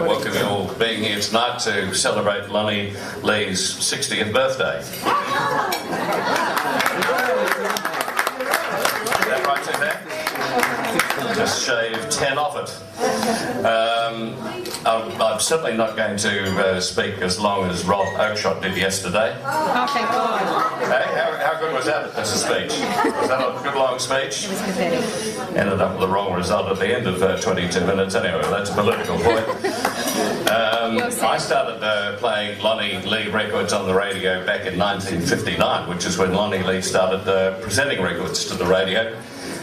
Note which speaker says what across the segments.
Speaker 1: welcome you all being here tonight to celebrate Lonnie Lee's 60th birthday. Is that right, Suzanne? Just shaved 10 off it. I'm certainly not going to speak as long as Rob Oakeshott did yesterday.
Speaker 2: Oh, thank God.
Speaker 1: Hey, how good was that as a speech? Was that a good long speech?
Speaker 2: It was pathetic.
Speaker 1: Ended up with the wrong result at the end of 22 minutes. Anyway, that's a political point. I started playing Lonnie Lee records on the radio back in 1959, which is when Lonnie Lee started presenting records to the radio.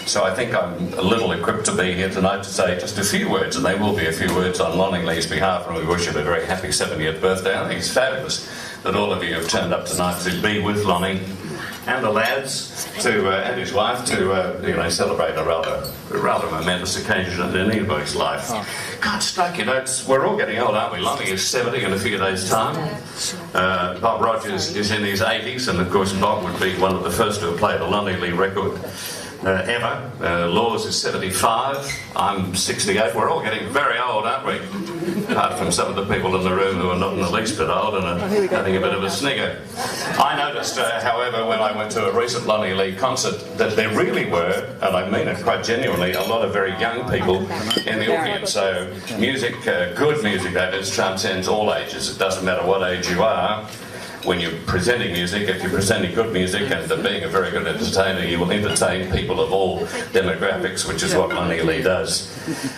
Speaker 1: So I think I'm a little equipped to be here tonight to say just a few words, and there will be a few words on Lonnie Lee's behalf, and we wish him a very happy 70th birthday. I think it's fabulous that all of you have turned up tonight to be with Lonnie and the lads and his wife to celebrate a rather momentous occasion in anybody's life. God, strike, we're all getting old, aren't we? Lonnie is 70 in a few days' time. Bob Rogers is in his 80s, and of course Bob would be one of the first to have played a Lonnie Lee record ever. Laws is 75, I'm 68. We're all getting very old, aren't we? Apart from some of the people in the room who are not in the least bit old and are having a bit of a snigger. I noticed, however, when I went to a recent Lonnie Lee concert, that there really were, and I mean it quite genuinely, a lot of very young people in the audience. So music, good music, that is, transcends all ages. It doesn't matter what age you are. When you're presenting music, if you're presenting good music and being a very good entertainer, you will entertain people of all demographics, which is what Lonnie Lee does.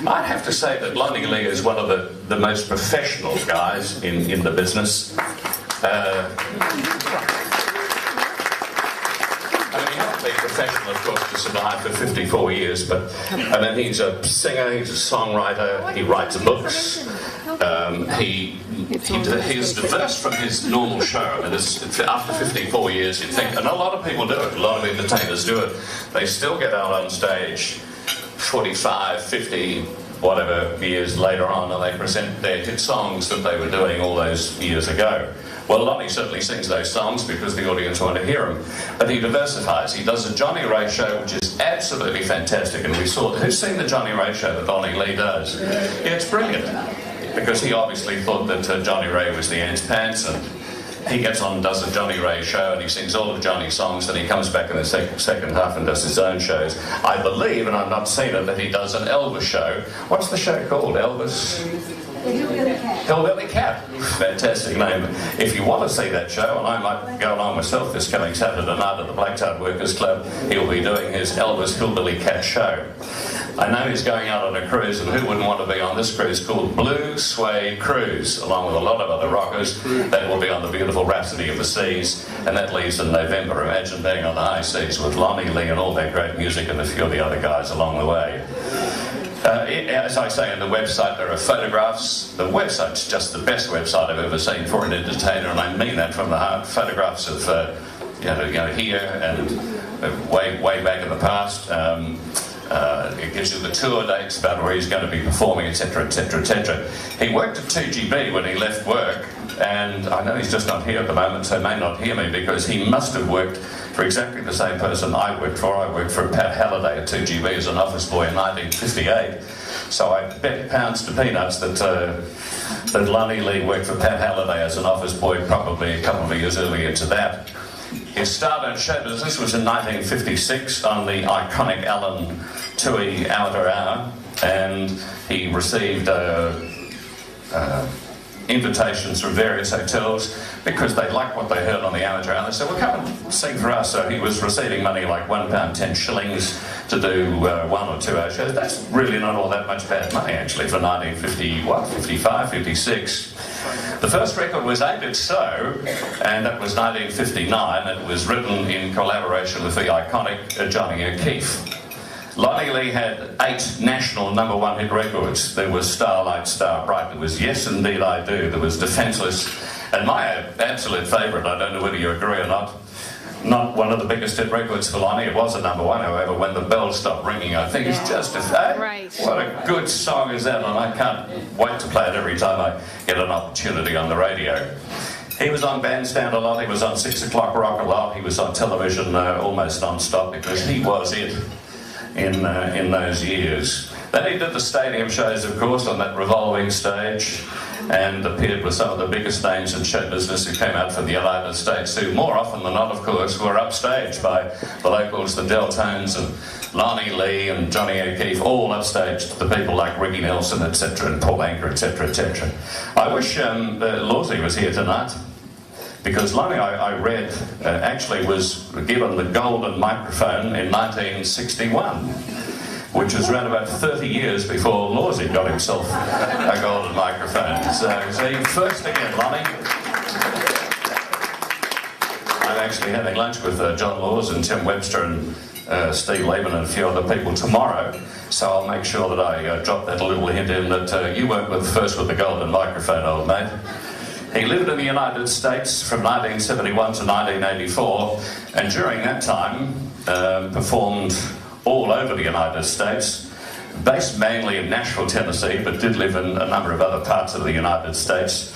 Speaker 1: I'd have to say that Lonnie Lee is one of the most professional guys in the business. I mean, you have to be professional, of course, to survive for 54 years, but I mean, he's a singer, he's a songwriter, he writes books. He's diverse from his normal show. I mean, after 54 years, you think, and a lot of people do it, a lot of entertainers do it, they still get out on stage 45, 50, whatever years later on, and they present their hit songs that they were doing all those years ago. Well, Lonnie certainly sings those songs because the audience want to hear them. But he diversifies. He does a Johnny Ray show, which is absolutely fantastic. And who's seen the Johnny Ray show that Lonnie Lee does? Yeah, it's brilliant. Because he obviously thought that Johnny Ray was the Ants Pants, and he gets on and does a Johnny Ray show, and he sings all of Johnny's songs, and he comes back in the second half and does his own shows. I believe, and I've not seen it, that he does an Elvis show. What's the show called? Elvis? Hillbilly Cat. Fantastic name. If you want to see that show, and I might go along myself this coming Saturday night at the Blacktart Workers Club, he'll be doing his Elvis Hillbilly Cat show. I know he's going out on a cruise, and who wouldn't want to be on this cruise called Blue Suede Cruise, along with a lot of other rockers. That will be on the beautiful Rhapsody of the Seas, and that leaves in November. Imagine being on the high seas with Lonnie Lee and all that great music and a few of the other guys along the way. As I say on the website, there are photographs. The website's just the best website I've ever seen for an entertainer, and I mean that from the heart. Photographs of here and way back in the past. It gives you the tour dates about where he's going to be performing, etc., etc., etc. He worked at 2GB when he left work, and I know he's just not here at the moment, so he may not hear me, because he must have worked for exactly the same person I worked for. I worked for Pat Halliday at 2GB as an office boy in 1958. So I bet pounds to peanuts that Lonnie Lee worked for Pat Halliday as an office boy probably a couple of years earlier to that. His start on show business was in 1956 on the iconic Alan Toohey Amateur Hour, and he received invitations from various hotels because they liked what they heard on the amateur hour. They said, well, come and sing for us. So he was receiving money like £1.10 to do 1 or 2 hour shows. That's really not all that much bad money, actually, for 55, 56. The first record was Ain't It So, and that was 1959. It was written in collaboration with the iconic Johnny O'Keefe. Lonnie Lee had 8 national #1 hit records. There was Starlight, Star Bright, there was Yes Indeed I Do, there was Defenseless, and my absolute favourite, I don't know whether you agree or not one of the biggest hit records for Lonnie. It was a #1, however, When the Bells Stop Ringing. I think it's just what a good song is that, and I can't wait to play it every time I get an opportunity on the radio. He was on Bandstand a lot, he was on 6 o'clock rock a lot, he was on television almost non-stop, because he was it in those years. Then he did the stadium shows, of course, on that revolving stage, and appeared with some of the biggest names in show business who came out from the United States, who more often than not, of course, were upstaged by the locals, the Deltones and Lonnie Lee and Johnny O'Keefe, all upstaged the people like Ricky Nelson, etc., and Paul Anka, etc., etc. I wish Lawsy was here tonight, because Lonnie, I read, actually was given the golden microphone in 1961, which was around about 30 years before Lawsy got himself a golden microphone. So first again, Lonnie. I'm actually having lunch with John Laws and Tim Webster and Steve Lehman and a few other people tomorrow, so I'll make sure that I drop that little hint in that you weren't first with the golden microphone, old mate. He lived in the United States from 1971 to 1984, and during that time performed all over the United States, based mainly in Nashville, Tennessee, but did live in a number of other parts of the United States.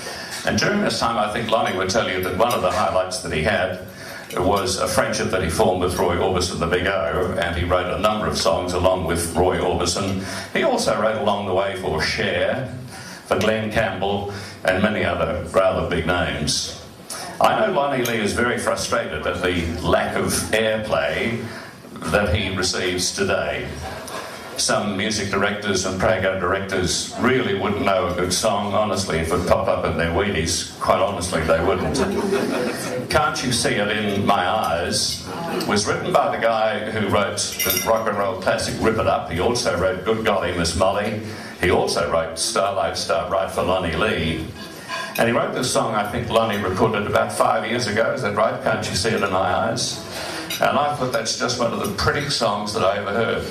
Speaker 1: And during this time, I think Lonnie would tell you that one of the highlights that he had was a friendship that he formed with Roy Orbison, the Big O, and he wrote a number of songs along with Roy Orbison. He also wrote along the way for Cher, for Glenn Campbell, and many other rather big names. I know Lonnie Lee is very frustrated at the lack of airplay that he receives today. Some music directors and program directors really wouldn't know a good song, honestly, if it popped up in their Wheaties. Quite honestly, they wouldn't. Can't You See It in My Eyes was written by the guy who wrote the rock and roll classic Rip It Up. He also wrote Good Golly Miss Molly. He also wrote Starlight Starbright for Lonnie Lee. And he wrote this song, I think Lonnie recorded about 5 years ago. Is that right? Can't You See It in My Eyes? And I thought that's just one of the prettiest songs that I ever heard.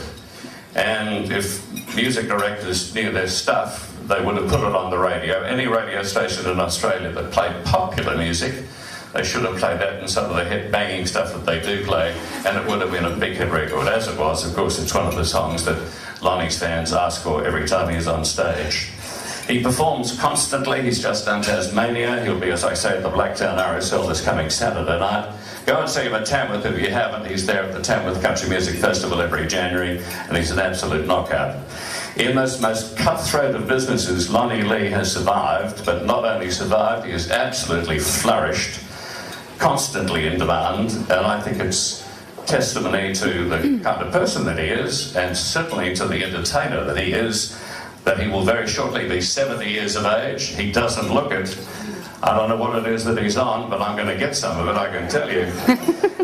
Speaker 1: And if music directors knew their stuff, they would have put it on the radio. Any radio station in Australia that played popular music, they should have played that and some of the hit banging stuff that they do play, and it would have been a big hit record. As it was, of course, it's one of the songs that Lonnie's fans ask for every time he's on stage. He performs constantly. He's just done Tasmania. He'll be, as I say, at the Blacktown RSL this coming Saturday night. Go and see him at Tamworth if you haven't. He's there at the Tamworth Country Music Festival every January, and he's an absolute knockout. In this most cutthroat of businesses, Lonnie Lee has survived, but not only survived, he has absolutely flourished, constantly in demand, and I think it's testimony to the kind of person that he is, and certainly to the entertainer that he is, that he will very shortly be 70 years of age. He doesn't look it. I don't know what it is that he's on, but I'm going to get some of it, I can tell you.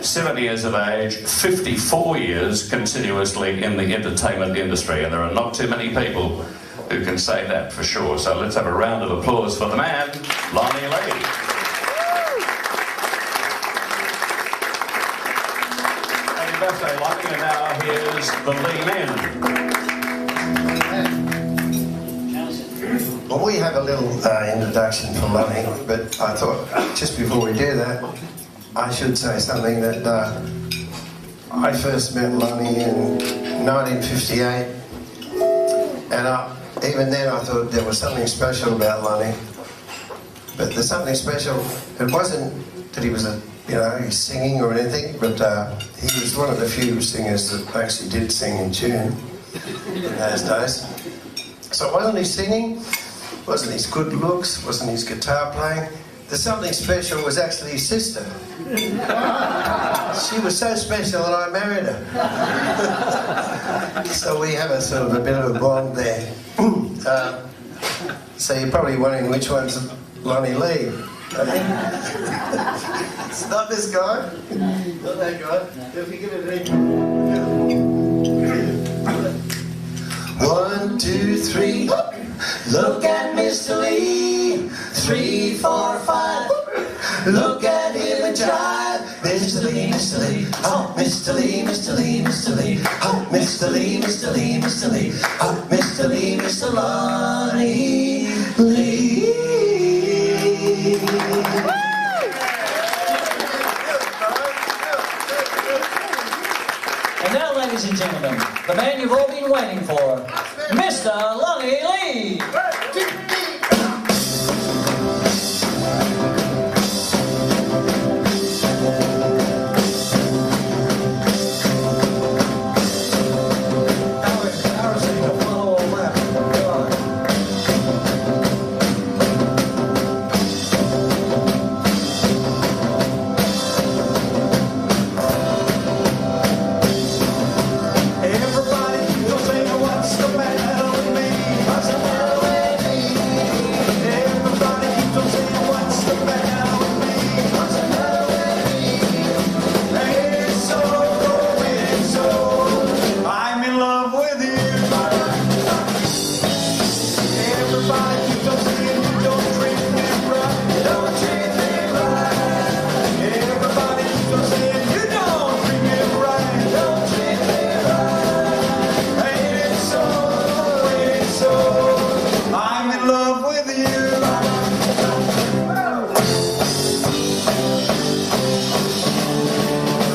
Speaker 1: 70 years of age, 54 years continuously in the entertainment industry, and there are not too many people who can say that for sure. So let's have a round of applause for the man, Lonnie Lee. Happy birthday, Lonnie, and now here's the Lee Men.
Speaker 2: Well, we have a little introduction for Lonnie, but I thought just before we do that, I should say something that I first met Lonnie in 1958, and even then I thought there was something special about Lonnie. But there's something special. It wasn't that he was he's singing or anything, but he was one of the few singers that actually did sing in tune in those days. So it wasn't his singing, wasn't his good looks, wasn't his guitar playing. The something special was actually his sister. She was so special that I married her. So we have a sort of a bit of a bond there. So you're probably wondering which one's Lonnie Lee. It's not this guy, not that guy. If you give it a 1, 2, 3. Look at Mr. Lee. 3, 4, 5. Look at him and jive. Mr. Lee, Mr. Lee. Oh, Mr. Lee, Mr. Lee, Mr. Lee. Oh, Mr. Lee, Mr. Lee, Mr. Lee. Oh, Mr. Lee, Mr. Lonnie Lee.
Speaker 3: And now, ladies and gentlemen, the man you've all been waiting for, Mr. Lonnie Lee. Embarrassing applause.
Speaker 4: with you.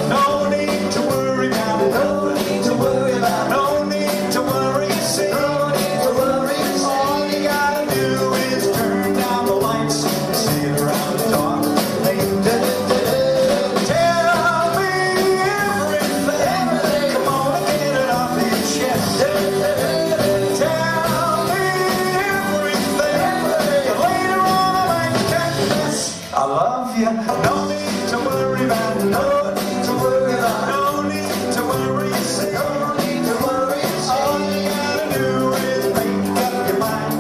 Speaker 4: No need to worry about it. No need to worry about it. No need to worry, see. No need to worry, see. All you gotta do is turn down the lights and sit around the dark. Tell me everything. Come on and get it off your chest. Tell me everything. Later on I might confess I love you. No need to worry about it. No need to worry about it. No need to worry, see. No need to worry, see. All you gotta do is make up your mind.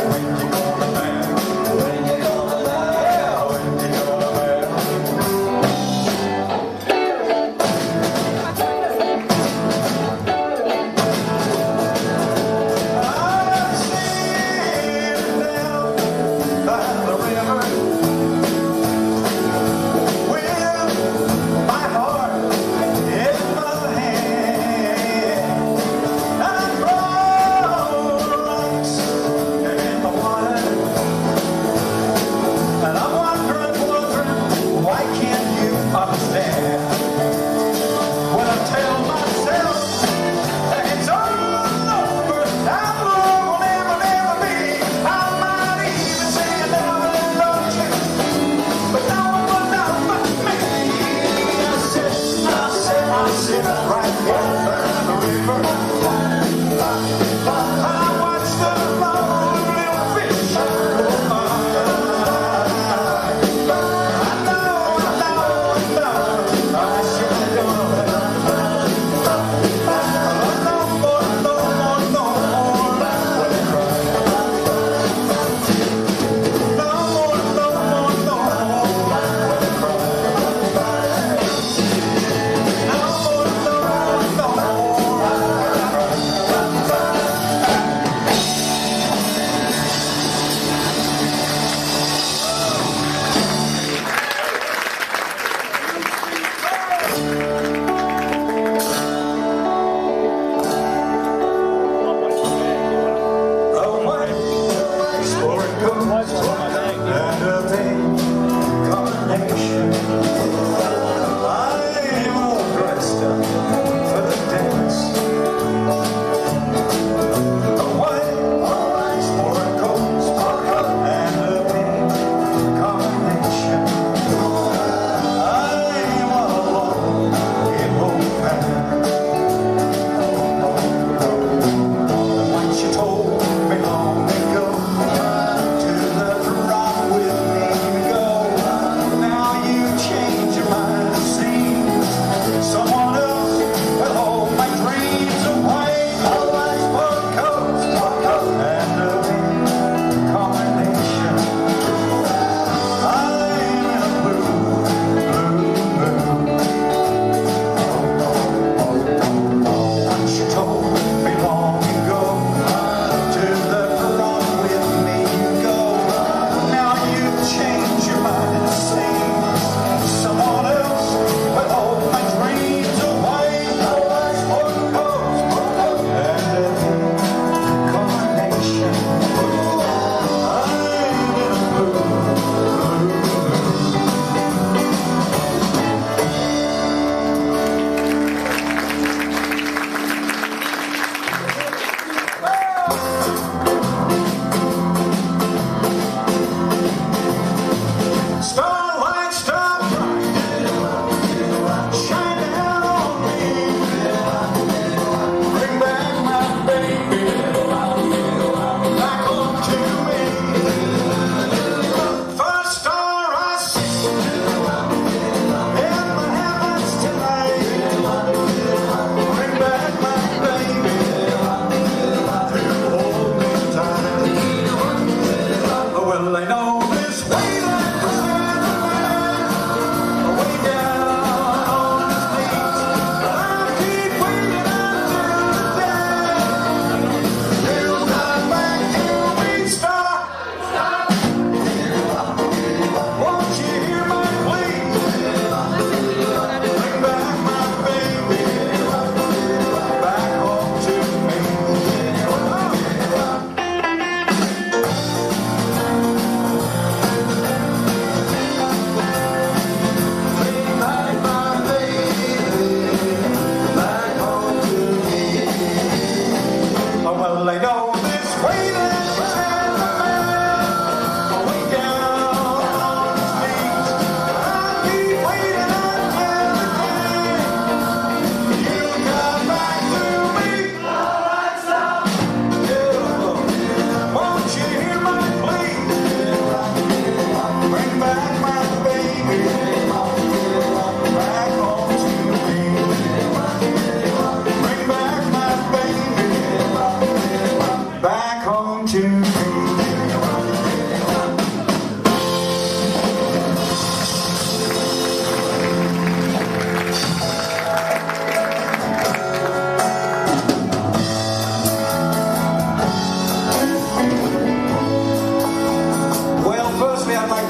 Speaker 4: When you gonna marry? When you gonna marry? Yeah, when you gonna marry? I'm sitting down by the river with my heart in my hand. And I throw rocks in the water. And I'm wondering, why can't you understand? When I tell myself that it's all over, our love will never, never be. I might even say I never loved you, but no one but me. I sit right here by the river. I watch the long little fish go by. I know, I should go. Once you told me long ago to the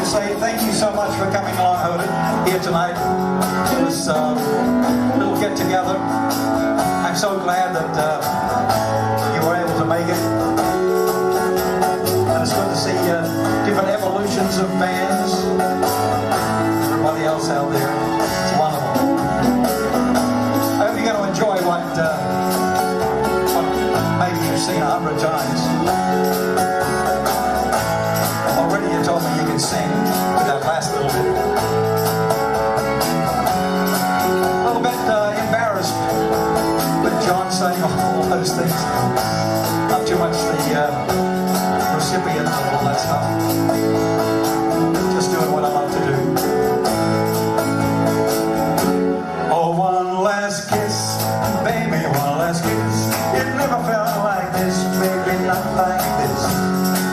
Speaker 4: say thank you so much for coming along here tonight to this little get-together. I'm so glad that you were able to make it. And it's good to see different evolutions of bands. Everybody else out there. It's wonderful. I hope you're going to enjoy what maybe you've seen 100 times. Already you told me you could sing with that last little bit. A little bit embarrassed with John saying all those things. Not too much the recipient of all that stuff. Just doing what I love to do. Oh, one last kiss, baby, one last kiss. It never felt like this, baby, not like this.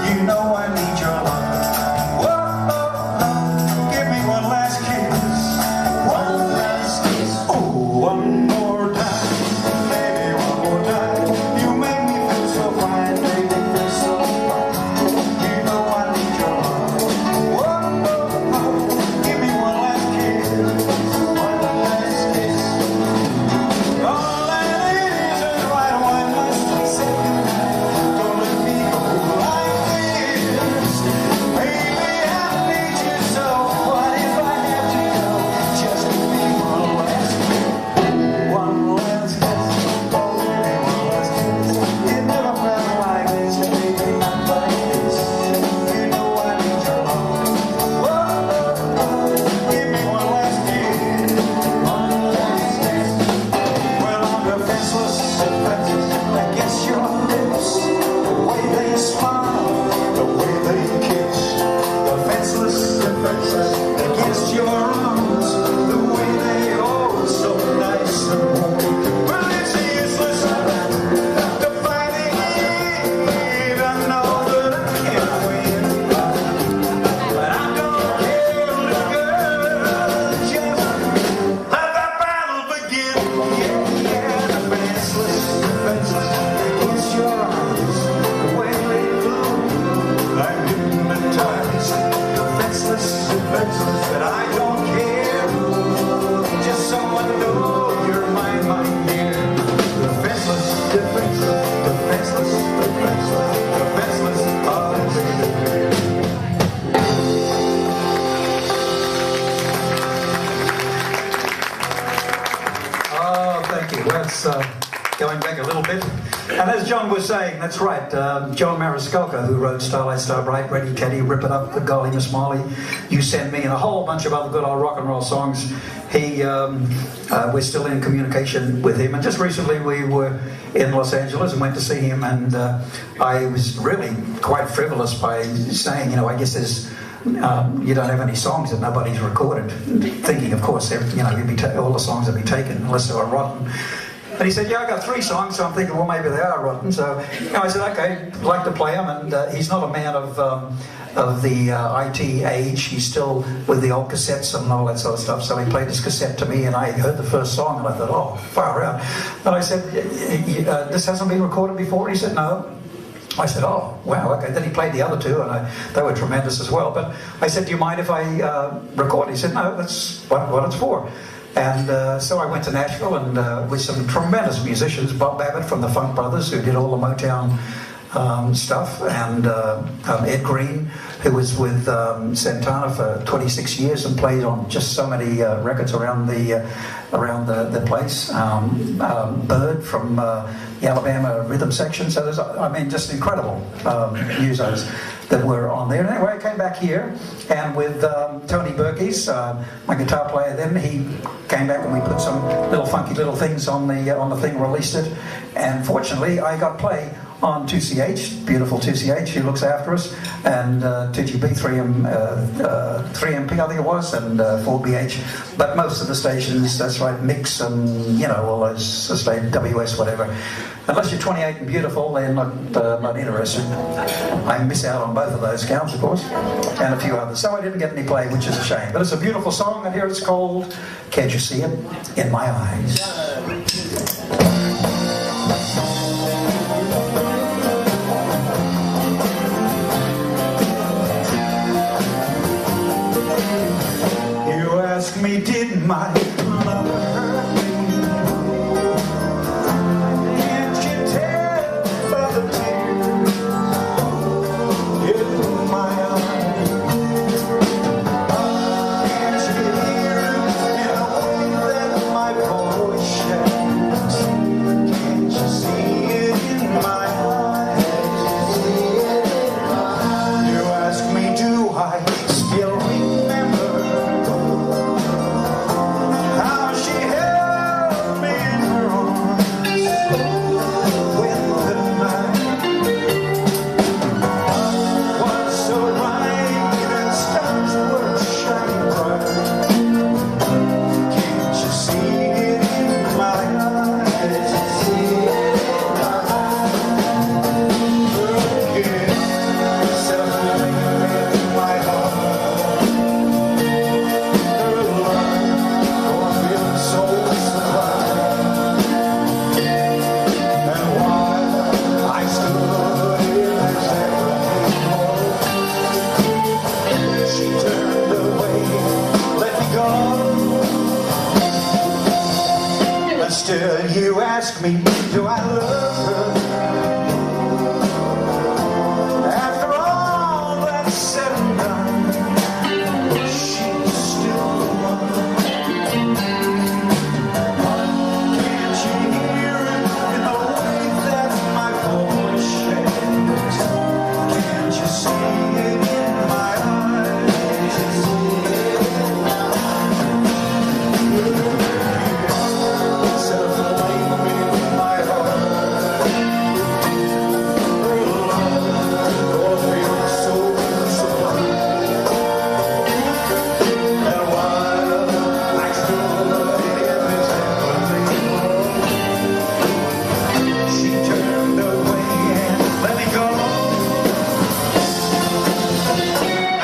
Speaker 4: You know I need your love. Whoa, oh, oh, give me one last kiss. One last kiss. Oh, one more time. Baby, one more time. You make me feel so fine, baby, feel so fine. You know I need your love. Whoa, oh, oh, give me one last kiss. One last kiss. All that is right, one last say. Don't let me go like this. Baby, I need you so. What if I have to go? Just give me one last kiss. One last kiss. Oh, baby, one last kiss. It never felt like this, baby, not like this. You know I need your love. Whoa, oh, oh, give me one last kiss. One last kiss. Well, I'm defenseless, I guess your lips, the way they smile, the way they kiss. Defenseless, against your arms, the way they hold so nice and warm. Well, it's useless to fighting it. I know that I can't win, but I don't care, little girl. Just let that battle begin. Yeah, yeah, defenseless, against your arms, the way they glow, like hypnotized. Defenseless, but I don't care. Just someone know you're my dear. Defenseless, defenseless, defenseless, defenseless, defenseless. Oh, thank you. That's going back a little bit. And as John was saying, that's right. John Mariscalco, who wrote Starlight Starbright, Ready Teddy, Rip It Up, The Golly Miss Molly, You Send Me, and a whole bunch of other good old rock and roll songs. We're still in communication with him. And just recently we were in Los Angeles and went to see him. And I was really quite frivolous by saying, you know, I guess there's you don't have any songs that nobody's recorded, thinking, of course, all the songs would be taken unless they were rotten. And he said, yeah, I got 3 songs, so I'm thinking, well, maybe they are rotten. So I said, okay, I'd like to play them. And he's not a man of the IT age. He's still with the old cassettes and all that sort of stuff. So he played this cassette to me, and I heard the first song, and I thought, oh, far out. And I said, this hasn't been recorded before? And he said, no. I said, oh, wow, okay. Then he played the other 2, and they were tremendous as well. But I said, do you mind if I record? He said, no, that's what it's for. And so I went to Nashville and with some tremendous musicians, Bob Babbitt from the Funk Brothers, who did all the Motown stuff, and Ed Green, who was with Santana for 26 years and played on just so many records around the place. Bird from the Alabama Rhythm Section. So there's, I mean, just incredible musos that were on there. And anyway, I came back here, and with Tony Berkes, my guitar player then, he came back and we put some little funky little things on the thing, released it, and fortunately I got play on 2CH, beautiful 2CH, who looks after us, and 2GB, 3MP I think it was, and 4BH, but most of the stations, that's right, Mix and, you know, all those, WS, whatever. Unless you're 28 and beautiful, they're not interested. I miss out on both of those counts, of course, and a few others. So I didn't get any play, which is a shame. But it's a beautiful song, and here it's called Can't You See It in My Eyes? my lover hurt me. Can't you tell by the tears in my eyes? Can't you hear it in the way that my voice shakes? Can't you see it in my eyes? You ask me, do I still remember how she held me in her arms when the night was so bright and stars were shining bright? Can't you see it in my eyes? Still, you ask me, do I love her? After all that's said and done, she's still the one. Can't you hear it in the way that my voice shakes? Can't you see it in my eyes?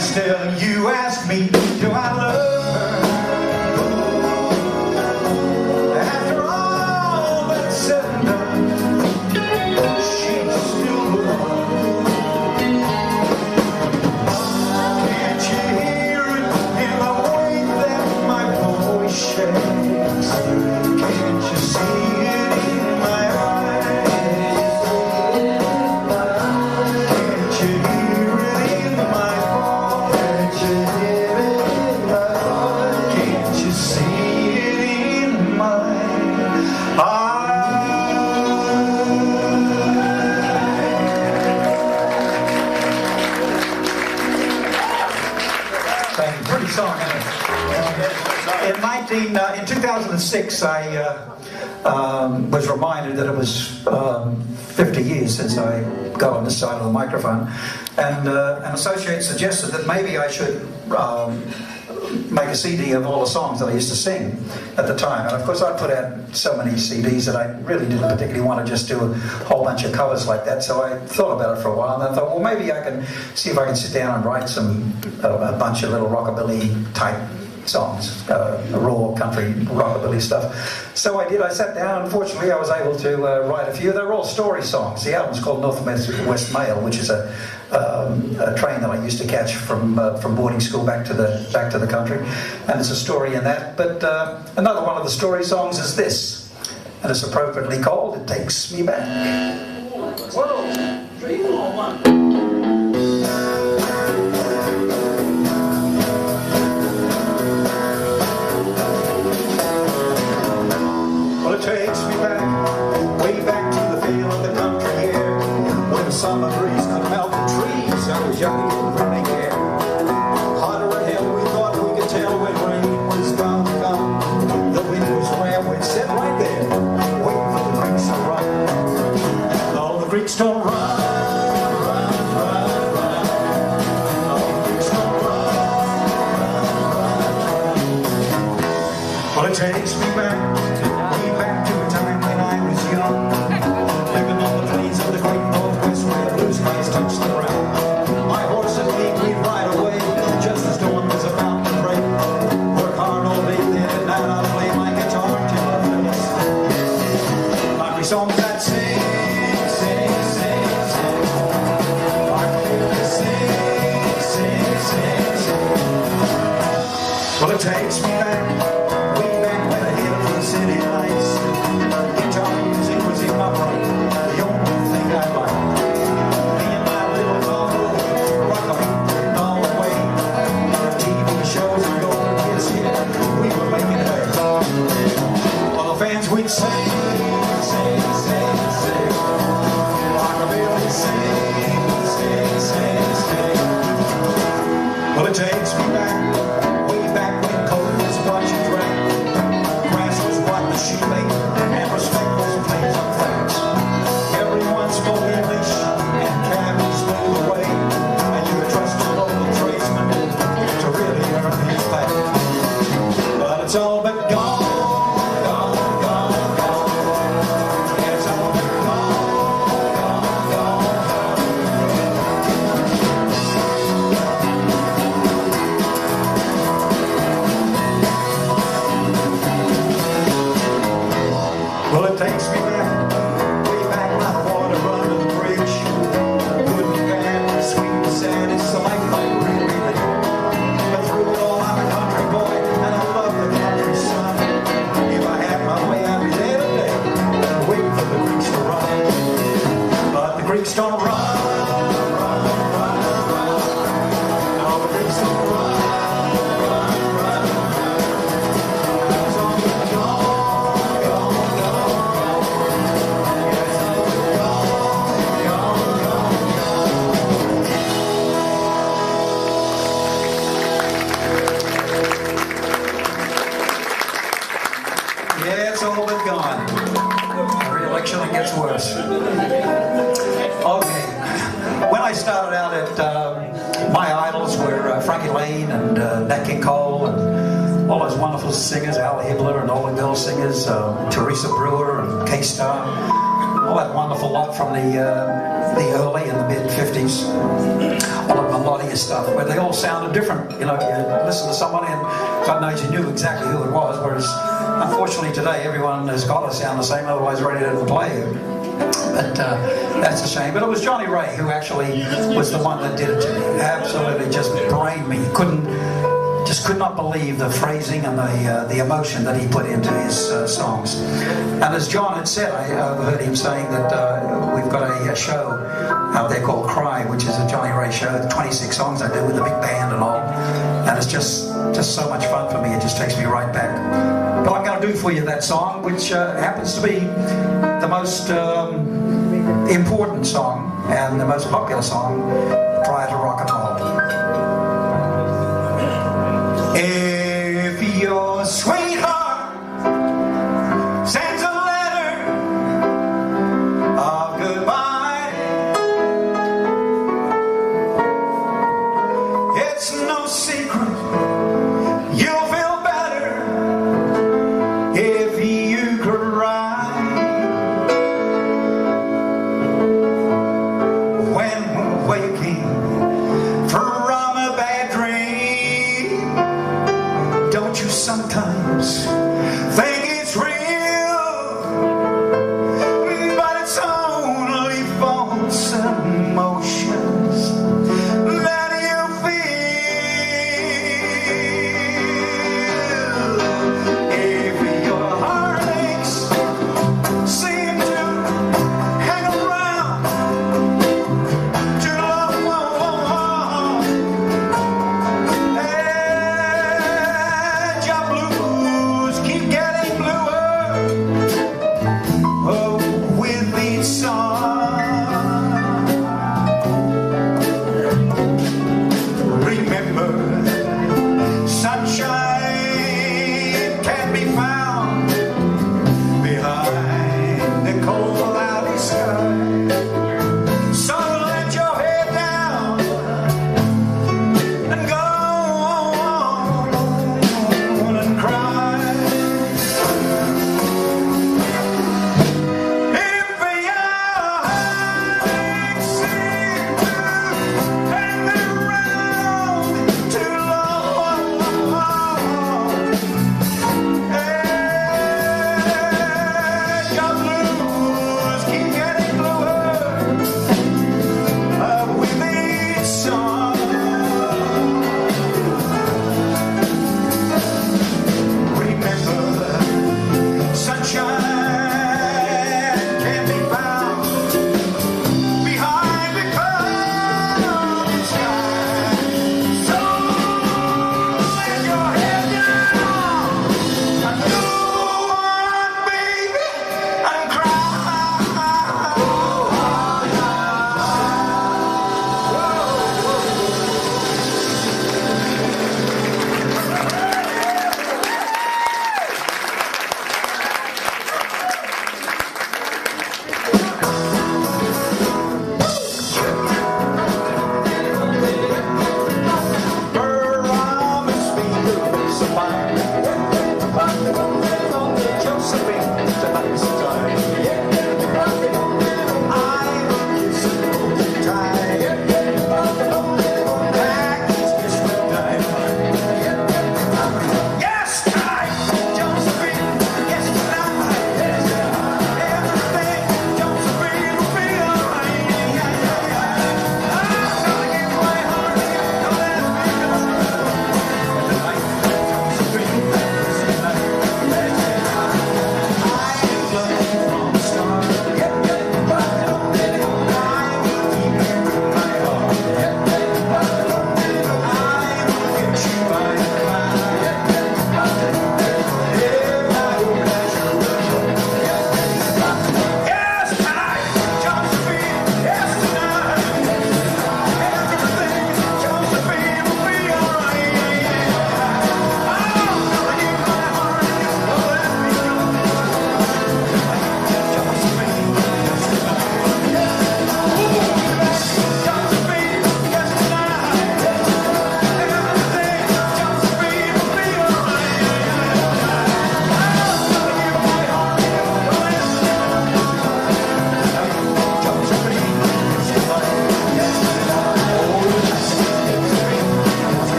Speaker 4: Still, you ask me, do I love her? After all that's said and done, she's still the one. Can't you hear it in the way that my voice shakes? Can't you see it in my eyes? Can't you hear it in my voice? Can't you see it in my
Speaker 3: Thank you. Pretty song, isn't it?
Speaker 4: In 2006, I was reminded that it was 50 years since I got on this side of the microphone, and an associate suggested that maybe I should make a CD of all the songs that I used to sing at the time. And of course, I put out so many CDs that I really didn't particularly want to just do a whole bunch of covers like that. So I thought about it for a while, and I thought, well, maybe I can see if I can sit down and write a bunch of little rockabilly type songs, raw country rockabilly stuff. So I did. I sat down. Unfortunately, I was able to write a few. They were all story songs. The album's called North West Mail, which is a train that I used to catch from boarding school back to the country, and it's a story in that. But another one of the story songs is this, and it's appropriately called "It Takes Me Back."
Speaker 3: 1, 3, 4, 1.
Speaker 4: Well, it takes me back, way back to the feel of the country air, when the summer breeze could melt the trees. I was young and didn't really care. Hotter ahead, we thought we could tell when rain was gonna come. The wind was rare, we'd sit right there, waiting for the creeks to run. And all the creeks don't run, run, run, run. All the creeks don't run, run, run, run. Well, it takes me back. Back to a time when I was young, living on the plains of the great Northwest where blue skies touched the ground. My horse and me, we'd ride away just as dawn was about to break. Work hard all day, then at night I'd play my guitar till I face. Like we songs that sing, sing, sing, sing. Like we sing, sing, sing, sing. Well, it takes me back. Well, it takes me back, way back when cold was what you drank. Grass was what the sheep ate, and respect was plains and flats. Everyone spoke English, and cabbies moved away, and you could trust a local tradesman to really earn his pay. But it's all but gone. Well, it takes me back, way back when I water under the bridge. Good and bad, sweet and sad, it's the life I really live. But through it all, I'm a country boy, and I love the country sun. If I had my way, I'd be there today, waiting for the Greeks to run. But the Greeks don't run. No, the Greeks don't run. It's all been gone. Yeah, it's all but gone. Every election it gets worse. Okay. When I started out at my idols were Frankie Lane and Nat King Cole and all those wonderful singers, Al Hibbler and all the girl singers, Teresa Brewer and K-Star, all that wonderful lot from the early and the mid 50s. All the melodious stuff where they all sounded different. You know, you listen to somebody and God knows you knew exactly who it was, whereas unfortunately today everyone has got to sound the same, otherwise radio doesn't play it. But that's a shame. But it was Johnny Ray who actually was the one that did it to me. Absolutely just brained me. Just could not believe the phrasing and the emotion that he put into his songs. And as John had said, I overheard him saying that we've got a show out there called Cry, which is a Johnny Ray show, the 26 songs I do with a big band and all. And it's just so much fun for me. It just takes me right back. But I'm going to do for you that song, which happens to be the most important song and the most popular song prior to rock and roll. If your sweetheart sends a letter of goodbye, it's no secret you'll feel better if you cry. When we're waking from a bad dream, don't you sometimes think it's real? But it's only false emotions that you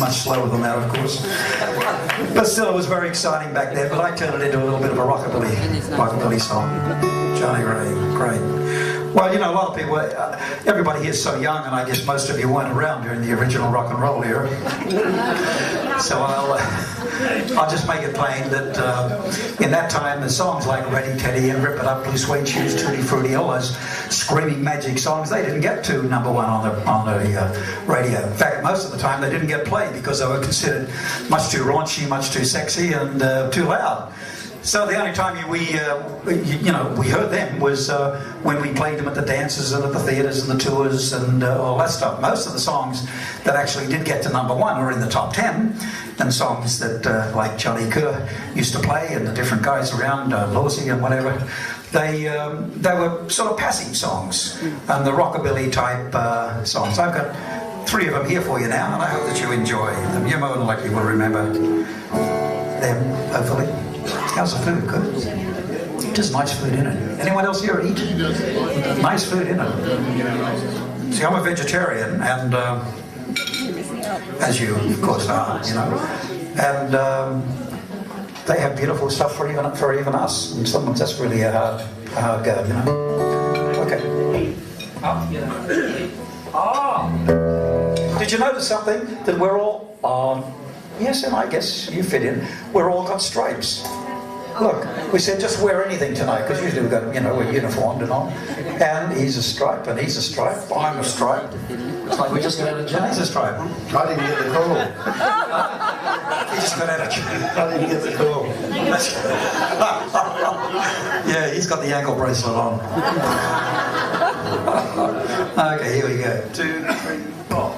Speaker 4: much slower than that, of course. But still, it was very exciting back then. But I turned it into a little bit of a rockabilly song. Johnny Ray, great. Well, you know, a lot of people, everybody here is so young, and I guess most of you weren't around during the original rock and roll era. So I'll just make it plain that in that time, the songs like Ready Teddy and Rip It Up, Blue Suede Shoes, Tutti Frutti, all those screaming magic songs, they didn't get to #1 on the radio. In fact, most of the time they didn't get played because they were considered much too raunchy, much too sexy, and too loud. So the only time we heard them was when we played them at the dances and at the theatres and the tours and all that stuff. Most of the songs that actually did get to #1 were in the top 10, and songs that like Johnny Kerr used to play and the different guys around, Lawsy and whatever, they were sort of passing songs and the rockabilly type songs. I've got 3 of them here for you now, and I hope that you enjoy them. You more than likely will remember them, hopefully. How's the food? Good? Just nice food in it. Anyone else here eat? Nice food in it. See, I'm a vegetarian, and as you of course are, you know, and they have beautiful stuff for even us. And sometimes that's really a hard go, you know. Okay. Did you notice something? That we're all yes, and I guess you fit in. We're all got stripes. Look, we said just wear anything tonight, because usually we've got, you know, we're uniformed and all. And he's a stripe, and he's a stripe. I'm a stripe. It's like we just got out of jail. He's a stripe.
Speaker 2: I didn't get the call.
Speaker 4: He just got out of jail.
Speaker 2: I didn't get the call.
Speaker 4: Yeah, he's got the ankle bracelet on. Okay, here we go. 2, 3, 4.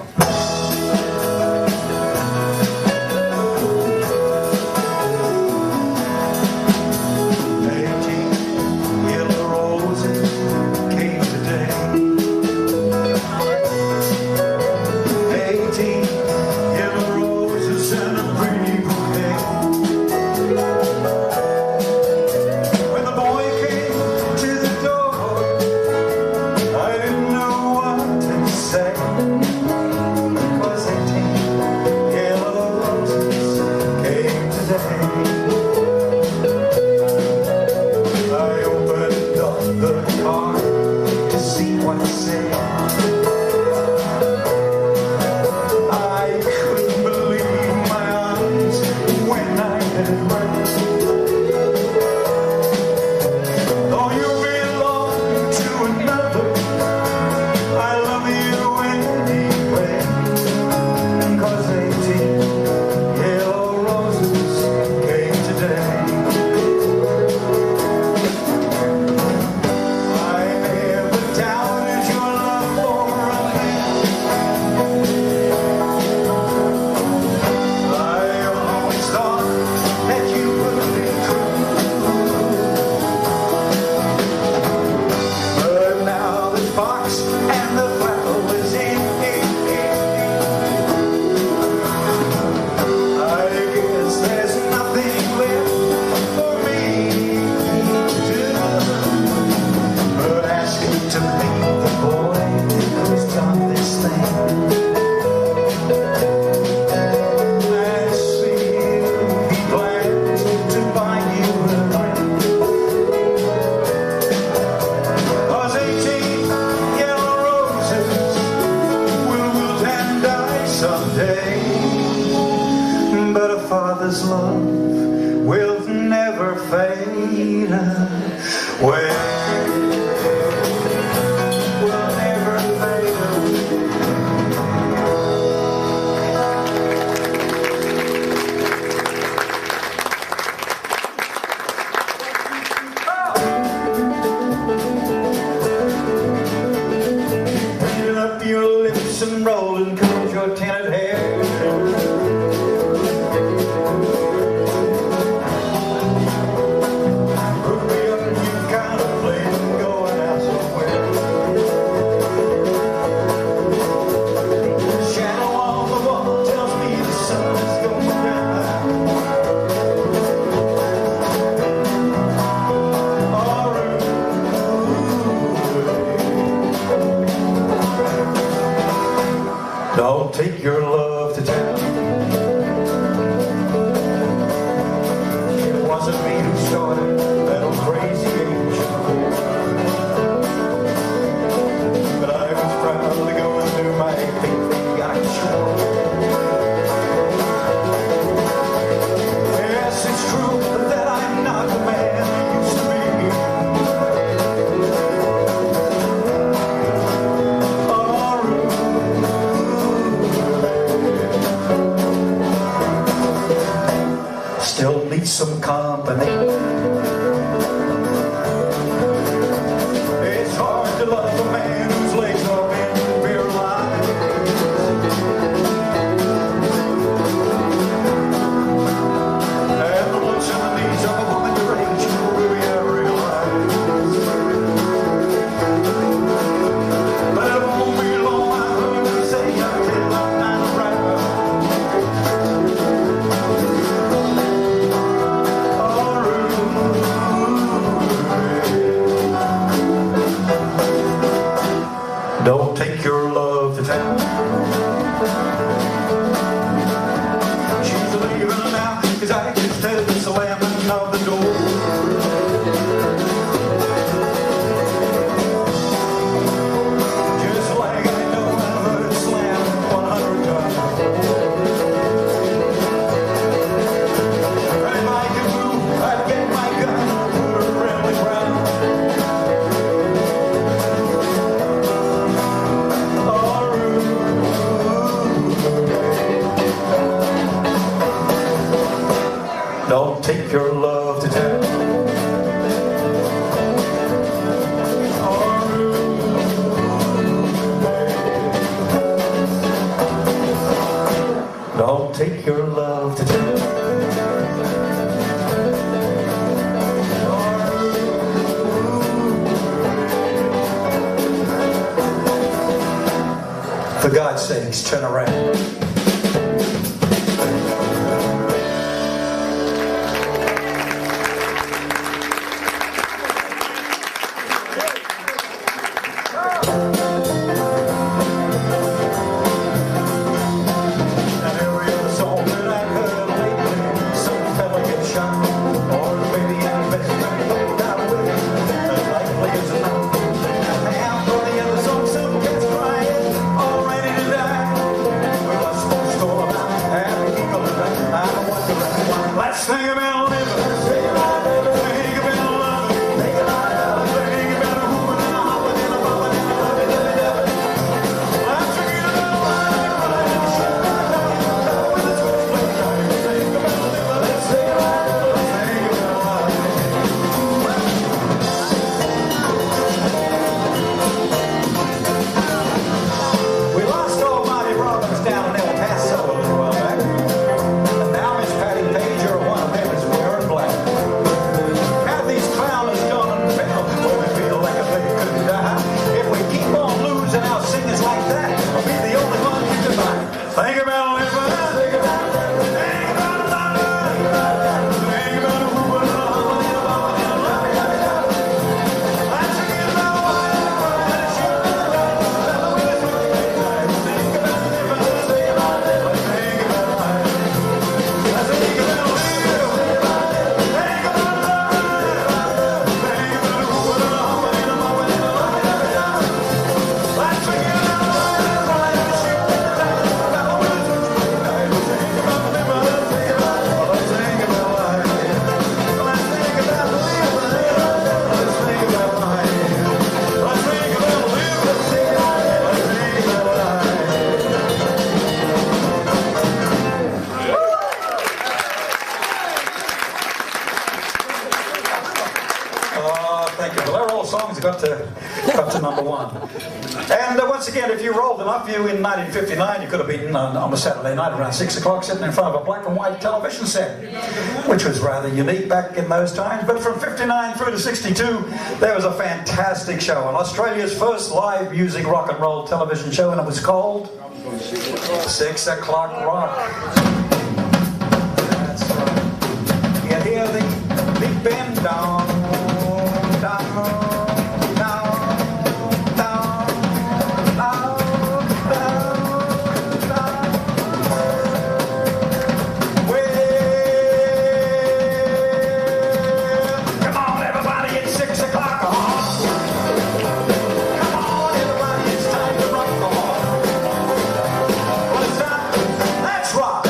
Speaker 4: Father's love will never fade away. Will never fade away. Peel up your lips and roll and comb your tinted hair. Put me up and you kind of play true that I'm not the man I used to be. Still need some company. It's hard to love a man whose legs are bent paralyzed. And the looks and the knees of a woman your age, really I realize. But it won't be long, I heard her say until I'm not around. Don't take your love to town. She's leaving now, 'cause I can tell the slamming of the door. Just like I know I heard it slam 100 times. And if I could move, I'd get my gun and put her in the ground. Don't take your love to town. Don't take your love to town. For God's sakes, turn around. Let's think about living. Think about loving. Think about woman and a hopping and a bumping and a loving and a loving. Let's forget about life, right? And shit like that. With the twist like that. Think about living. Let's think about living. Think about life. We lost Almighty Robbins down in El Paso a little while back. And now Miss Patty Page, you're one of them is wearing black. Have these clowners gone and failed? Well, we feel like a they could die. If we keep on losing our singers like that, I'll be the only one you can buy. Think about living. Think about living. Think about loving. Think about a woman and a hollering and a bumping and a loving and a loving. Let's forget about why and crying and shit like that. That's the way it's working. Think about living. Think about living. Think about life. Let's think about living. Think about living. Think about loving. Think about a woman and a hollering and a bumping and a loving and a loving. Let's forget about why and crying and shit like that. That's the way it's working. Think about living. Think about living. Let's think about life. Let's think about living. Let's think about life. Let's think about living. Let's think about life. Thank you. Well, they're all songs that got to #1. And once again, if you rolled enough, you in 1959, you could have been on a Saturday night around 6 o'clock sitting in front of a black and white television set, which was rather unique back in those times. But from 59 through to 62, there was a fantastic show on Australia's first live music rock and roll television show, and it was called 6 O'Clock Rock. That's right. You hear the big band down, down, down, down, down, down, down. Well, come on everybody, it's 6 o'clock. Come on everybody, it's time to rock. Well, it's time. Let's rock.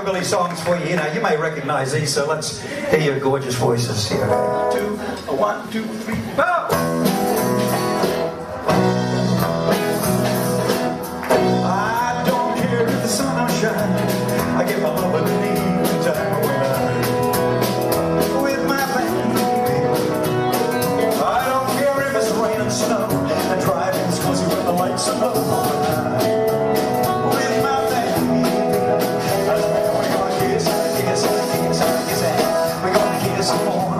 Speaker 4: rockabilly songs for you. Now, you may recognize these, so let's hear your gorgeous voices here. 1, 2, 3, 4. I don't care if the sun don't shine. I get my love in the time when I'm with my family. I don't care if it's rain and snow, and driving's cozy when the lights are low. With my family, we're gonna kiss, kiss, kiss, kiss, we're gonna kiss some more.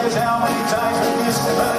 Speaker 4: Here's how many times we kissed.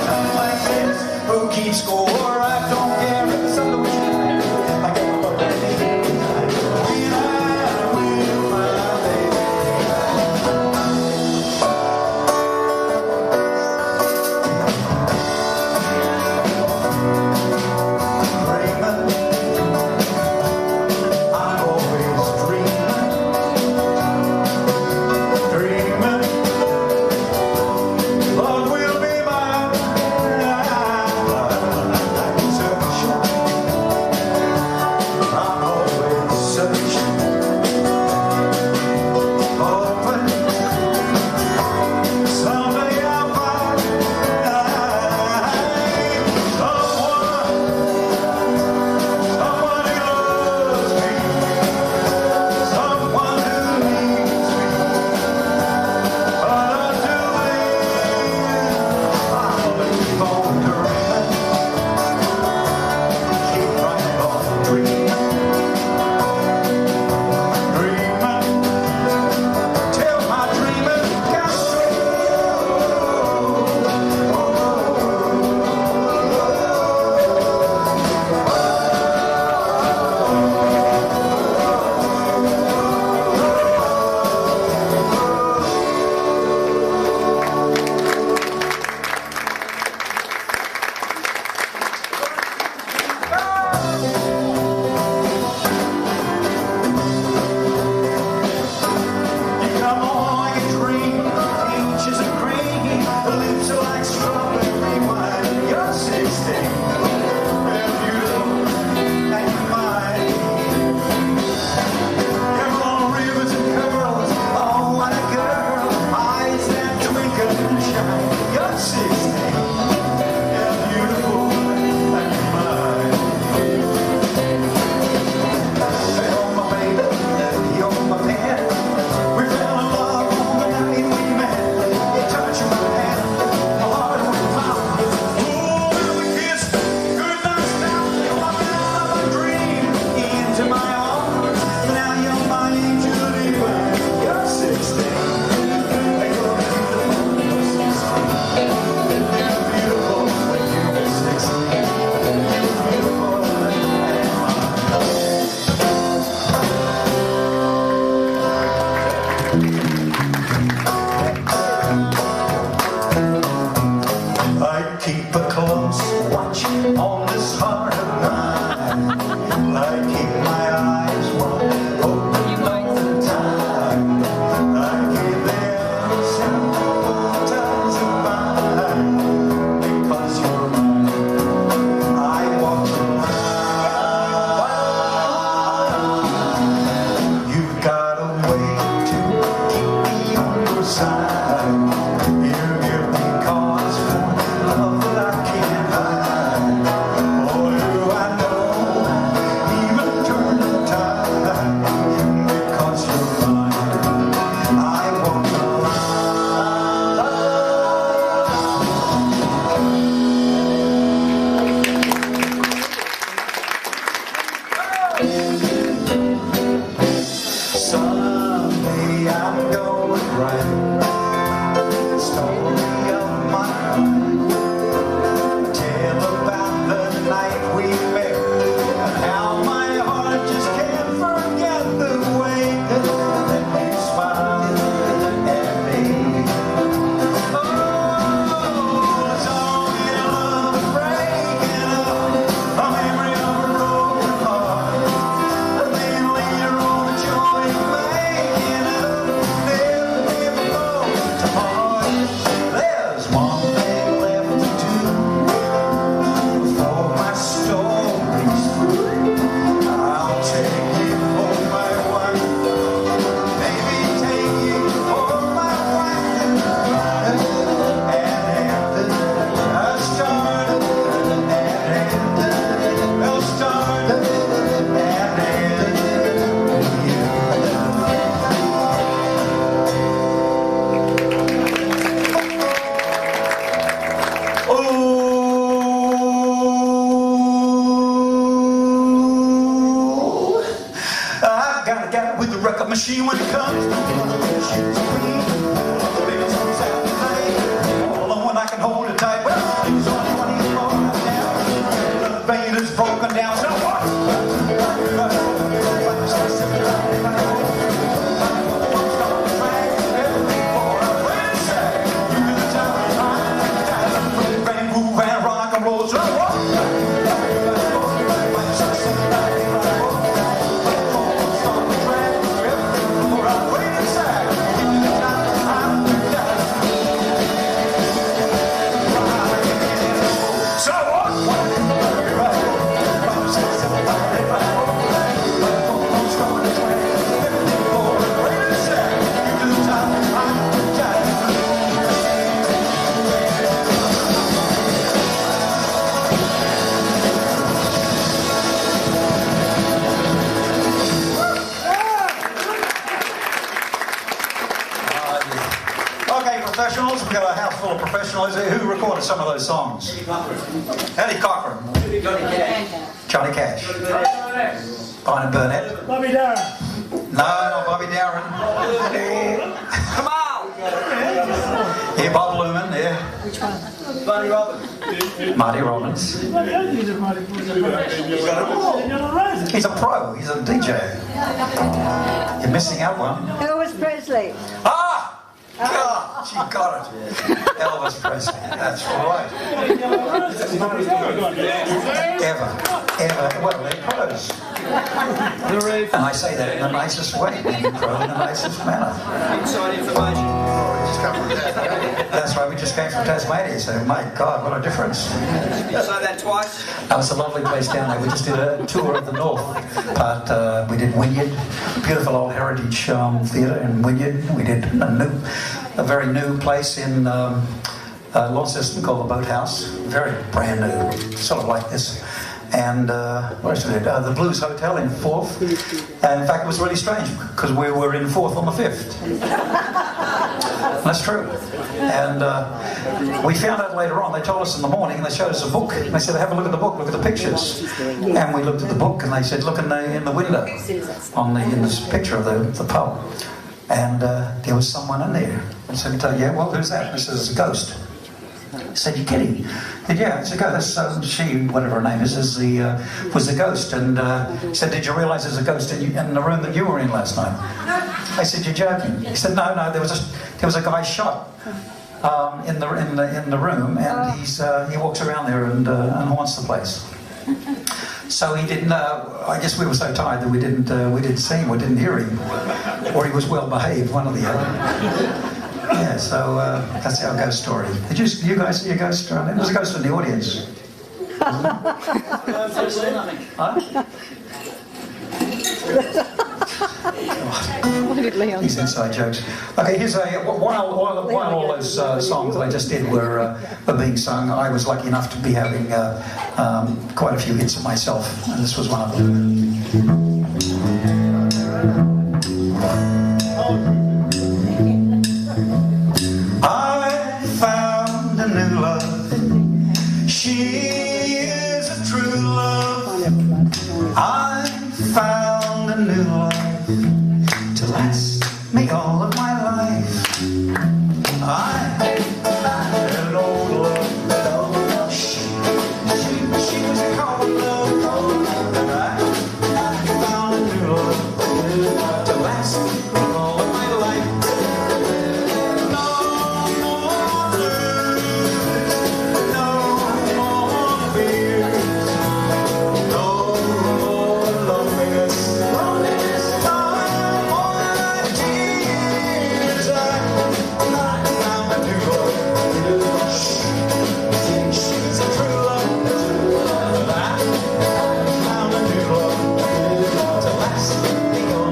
Speaker 4: professionals. We've got a house full of professionals. Who recorded some of those songs? Eddie Cochran. Johnny Cash. Barnum Burnett.
Speaker 5: Bobby Darren.
Speaker 4: No, not Bobby Darren.
Speaker 5: Come on!
Speaker 4: Yeah, Bob Lumen, yeah.
Speaker 5: Which one? Marty Robbins.
Speaker 4: Marty Robbins. He's a pro. He's a DJ. You're missing out one.
Speaker 6: Elvis Presley.
Speaker 4: Ah! God, she got it. Elvis Presley. That's right. Ever. Well, they're pros. And I say that in the nicest way. They're pro in the nicest manner.
Speaker 5: Inside information.
Speaker 4: That's right. We just came from Tasmania. So, my God, what a difference.
Speaker 5: You say that twice?
Speaker 4: That was a lovely place down there. We just did a tour of the north part. We did Wynyard, beautiful old heritage theatre in Wynyard. We did a very new place in Launceston called the Boathouse. Very brand new, sort of like this. And what else we did? The Blues Hotel in Forth. And in fact, it was really strange because we were in Forth on the 5th. That's true. And we found out later on, they told us in the morning, and they showed us a book. And they said, have a look at the book, look at the pictures. And we looked at the book, and they said, look in the window, in this picture of the pub. And there was someone in there. I said, yeah, well, who's that? And he said, it's a ghost. I said, you kidding? He said, yeah, it's a ghost. She, whatever her name is was the ghost. And he said, did you realise there's a ghost in the room that you were in last night? I said, you're joking. He said, no, there was a guy shot in the room, and he walks around there and haunts the place. So he didn't. I guess we were so tired that we didn't see him or didn't hear him, or he was well behaved, one or the other. Yeah, so that's our ghost story. Did you guys see a ghost? There was a ghost in the audience. These inside jokes. Okay, here's while all those songs that I just did were being sung, I was lucky enough to be having quite a few hits of myself, and this was one of them. I found a new love. She is a true love. I found a new love to last me all of my life. I found an old love. She was called love. And I found a new love to last me all of my life. No more blues, no more fears, no more loneliness, no more tears. I found a new love. She's a true love. I found a new love to last me all of my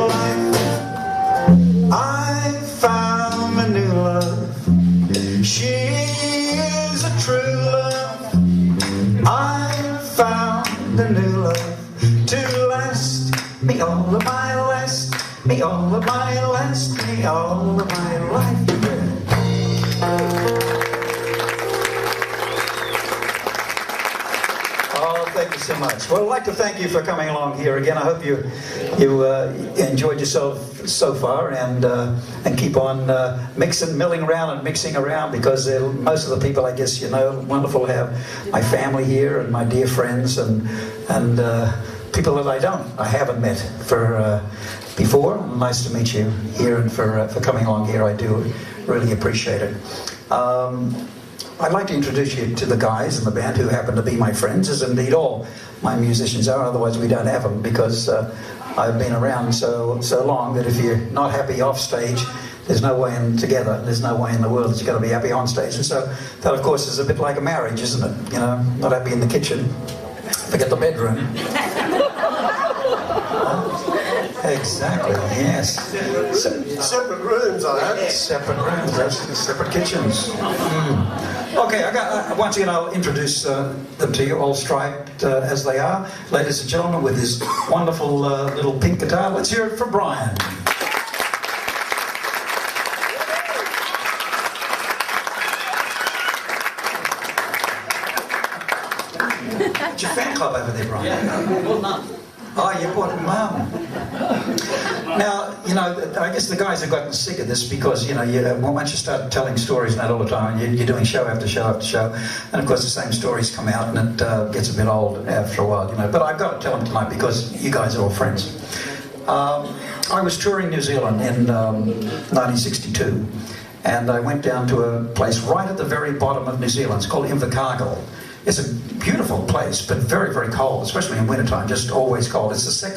Speaker 4: life. I found a new love. She is a true love. I found a new love to last me all of my last, me all of my last, me all of my life. Oh, thank you so much. Well, I'd like to thank you for coming along here again. I hope you enjoyed yourself so far, and keep on milling around and mixing around, because most of the people, I guess, wonderful to have my family here and my dear friends and people that I haven't met before. Nice to meet you here, and for coming along here. I do really appreciate it.
Speaker 6: I'd like to introduce you to the guys in the band who happen to be my friends, as indeed all my musicians are. Otherwise, we don't have them, because I've been around so long that if you're not happy off stage, there's no way in together. There's no way in the world that you're going to be happy on stage. And so that, of course, is a bit like a marriage, isn't it? You know, not happy in the kitchen, forget the bedroom. Exactly, yes.
Speaker 2: Separate rooms, I hope.
Speaker 6: Separate rooms, absolutely separate kitchens. Okay, once again, I'll introduce them to you, all striped as they are. Ladies and gentlemen, with his wonderful little pink guitar, let's hear it for Brian. It's your fan club over there, Brian.
Speaker 3: Yeah, well, none.
Speaker 6: Oh, you bought it, Mum. Now, you know, I guess the guys have gotten sick of this because, you know, once you start telling stories and that all the time, you're doing show after show after show, and of course the same stories come out, and it gets a bit old after a while, you know. But I've got to tell them tonight because you guys are all friends. I was touring New Zealand in 1962, and I went down to a place right at the very bottom of New Zealand. It's called Invercargill. It's a beautiful place, but very, very cold, especially in wintertime, just always cold. It's the second